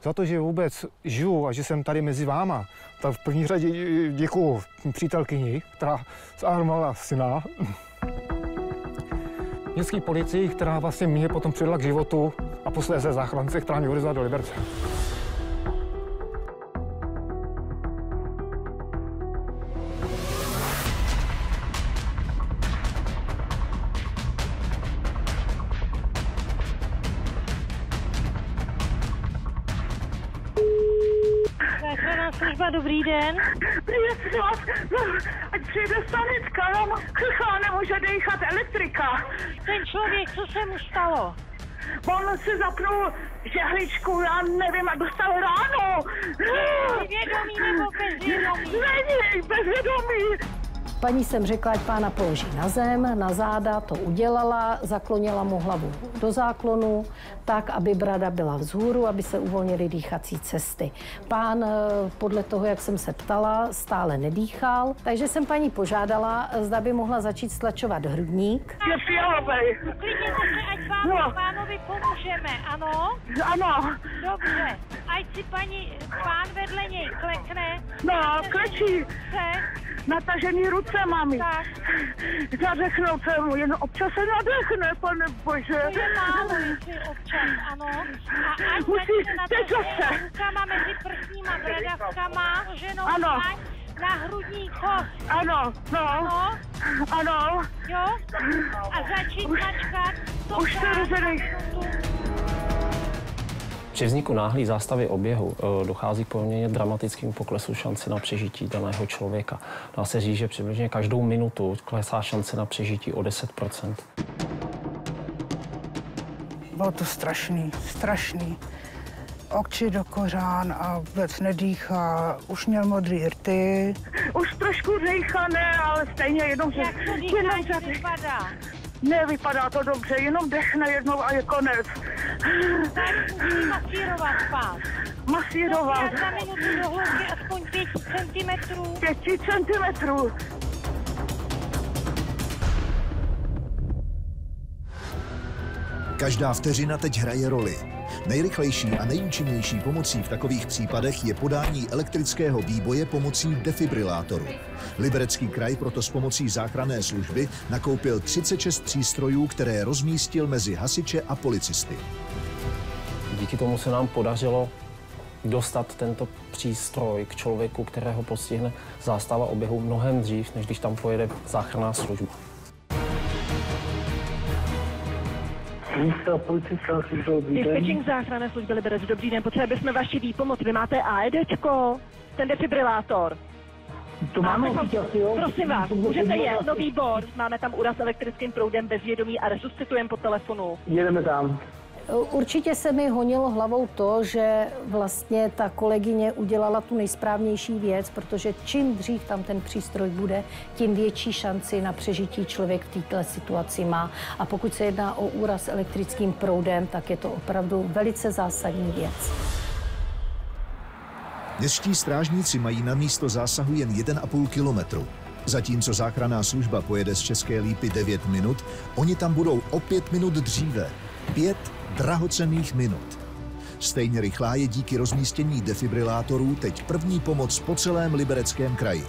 Za to, že vůbec žiju a že jsem tady mezi váma, tak v první řadě děkuju přítelkyni, která zarmovala syna. Městské policii, která vlastně mě potom přivedla k životu a posléze záchrance, která mě odvezla do Liberce. Služba, dobrý den. Prosím vás, ať přijde sanitka, nám chrchá, nemůže dýchat elektrika. Ten člověk, co se mu stalo? On si zapnul žehličku, já nevím, a dostal ránu. Vědomí nebo bezvědomí? Není bezvědomí. Paní jsem řekla, ať pána položí na zem, na záda, to udělala, zaklonila mu hlavu do záklonu, tak, aby brada byla vzhůru, aby se uvolnily dýchací cesty. Pán, podle toho, jak jsem se ptala, stále nedýchal, takže jsem paní požádala, zda by mohla začít stlačovat hrudník. Je fialovej. Uklidněte se, ať pánovi pomůžeme, ano? Ano. Dobře, ať si pán vedle něj klekne. No, klečí. Natažený ruce, mami. Tak. Zadechnout se mu, jen občas se nadechne, pane bože. To je málo, jestli občas, ano. A ať musí teď zase rukama mezi prsníma bradavkama, ženou na hrudní kost. Ano, no. Ano. Ano. Jo? A začít mačkat. Už se rozhodej. Při vzniku náhlé zástavy oběhu dochází k poměrně dramatickému poklesu šance na přežití daného člověka. Dá se říct, že přibližně každou minutu klesá šance na přežití o 10%. Bylo to strašný. Oči do kořán a vůbec nedýchá, už měl modrý rty. Už trošku dýchané, ale stejně jenom... Jak to dýchání vypadá? Nevypadá to dobře, jenom dechne jednou a je konec. Tak musí masírovat pán. Masírovat. Za minutu do hloubky aspoň 5 centimetrů. 5 centimetrů. Každá vteřina teď hraje roli. Nejrychlejší a nejúčinnější pomocí v takových případech je podání elektrického výboje pomocí defibrilátoru. Liberecký kraj proto s pomocí záchranné služby nakoupil 36 přístrojů, které rozmístil mezi hasiče a policisty. Díky tomu se nám podařilo dostat tento přístroj k člověku, kterého postihne zástava oběhu mnohem dřív, než když tam pojede záchranná služba. Dispečing záchranné služby Liberec, dobrý den, potřebujeme bychom vaši výpomoc. Vy máte AEDčko, ten defibrilátor. To máme prosím vás, můžete jet do výbor. Máme tam úraz elektrickým proudem, bezvědomí a resuscitujeme po telefonu. Jedeme tam. Určitě se mi honilo hlavou to, že vlastně ta kolegyně udělala tu nejsprávnější věc, protože čím dřív tam ten přístroj bude, tím větší šanci na přežití člověk v této situaci má. A pokud se jedná o úraz elektrickým proudem, tak je to opravdu velice zásadní věc. Městští strážníci mají na místo zásahu jen 1,5 kilometru. Zatímco záchranná služba pojede z České Lípy 9 minut, oni tam budou o 5 minut dříve. 5 drahocenných minut. Stejně rychlá je díky rozmístění defibrilátorů teď první pomoc po celém Libereckém kraji.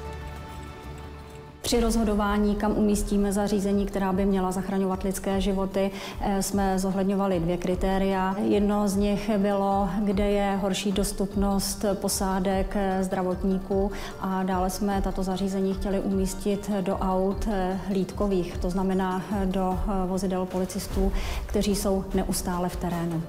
Při rozhodování, kam umístíme zařízení, která by měla zachraňovat lidské životy, jsme zohledňovali 2 kritéria. Jedno z nich bylo, kde je horší dostupnost posádek zdravotníků, a dále jsme tato zařízení chtěli umístit do aut hlídkových, to znamená do vozidel policistů, kteří jsou neustále v terénu.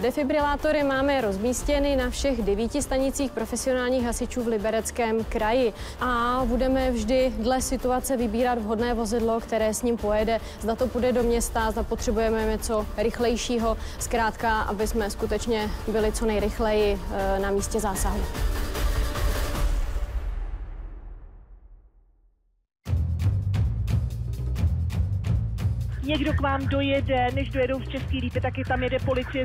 Defibrilátory máme rozmístěny na všech 9 stanicích profesionálních hasičů v Libereckém kraji a budeme vždy dle situace vybírat vhodné vozidlo, které s ním pojede. Zda to půjde do města, zda potřebujeme něco rychlejšího, zkrátka, aby jsme skutečně byli co nejrychleji na místě zásahu. Někdo k vám dojede, než dojedou z České Lípy, taky tam jede policie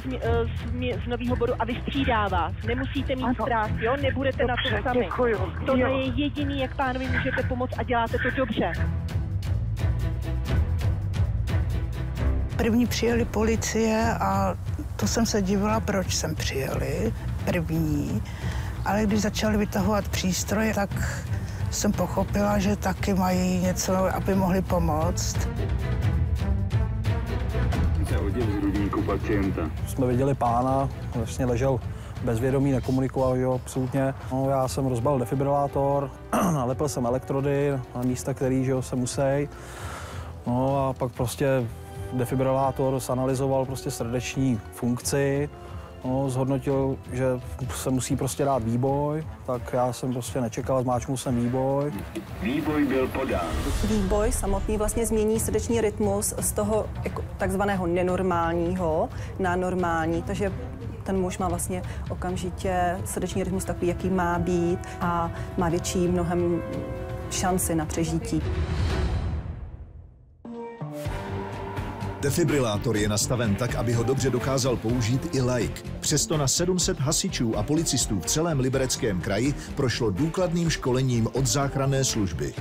z Nového Boru a vystřídá vás. Nemusíte mít strach, jo? Nebudete na to sami. To je jediný, jak pánovi můžete pomoct, a děláte to dobře. První přijeli policie a to jsem se divila, proč sem přijeli první. Ale když začali vytahovat přístroje, tak jsem pochopila, že taky mají něco, aby mohli pomoct. Oděv z hrudníku pacienta. Jsme viděli pána, vlastně ležel bezvědomý, nekomunikoval, jo, absolutně. No, já jsem rozbalil defibrilátor, nalepil jsem elektrody na místa, který, že jo, se musí. No a pak prostě defibrilátor zanalyzoval prostě srdeční funkci. No, zhodnotil, že se musí prostě dát výboj, tak já jsem prostě nečekal, zmáčknul jsem výboj. Výboj byl podán. Výboj samotný vlastně změní srdeční rytmus z toho jako takzvaného nenormálního na normální, takže ten muž má vlastně okamžitě srdeční rytmus takový, jaký má být a má větší mnohem šanci na přežití. Defibrilátor je nastaven tak, aby ho dobře dokázal použít i laik. Přesto na 700 hasičů a policistů v celém Libereckém kraji prošlo důkladným školením od záchranné služby.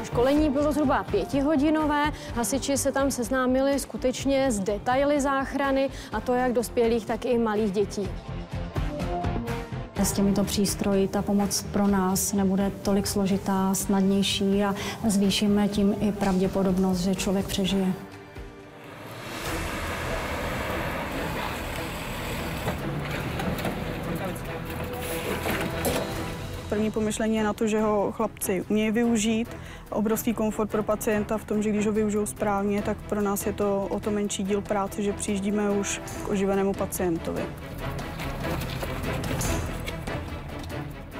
Školení bylo zhruba 5hodinové, hasiči se tam seznámili skutečně s detaily záchrany, a to jak dospělých, tak i malých dětí. S těmito přístroji ta pomoc pro nás nebude tolik složitá, snadnější a zvýšíme tím i pravděpodobnost, že člověk přežije. První pomyšlení je na to, že ho chlapci umějí využít. Obrovský komfort pro pacienta v tom, že když ho využijou správně, tak pro nás je to o to menší díl práce, že přijíždíme už k oživenému pacientovi.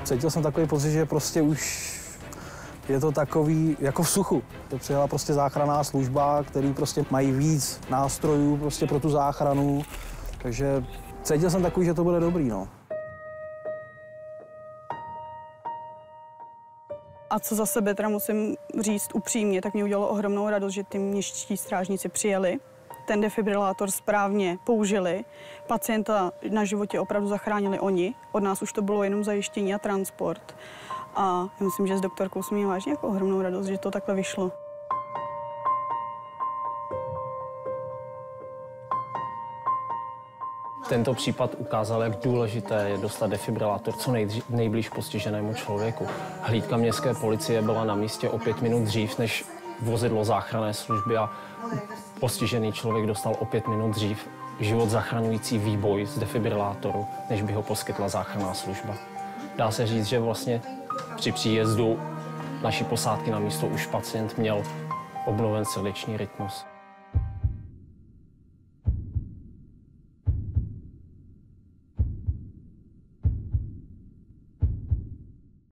Cítil jsem takový pocit, že prostě už je to takový jako v suchu. To přijela prostě záchranná služba, který prostě mají víc nástrojů prostě pro tu záchranu. Takže cítil jsem takový, že to bude dobrý, no. A co za sebe teda musím říct upřímně, tak mě udělalo ohromnou radost, že ty městští strážníci přijeli, ten defibrilátor správně použili, pacienta na životě opravdu zachránili oni, od nás už to bylo jenom zajištění a transport. A já myslím, že s doktorkou jsme měli vážně jako ohromnou radost, že to takhle vyšlo. Tento případ ukázal, jak důležité je dostat defibrilátor co nejblíž postiženému člověku. Hlídka městské policie byla na místě o 5 minut dřív, než vozidlo záchranné služby a postižený člověk dostal o 5 minut dřív život zachraňující výboj z defibrilátoru, než by ho poskytla záchranná služba. Dá se říct, že vlastně při příjezdu naší posádky na místo už pacient měl obnoven srdeční rytmus.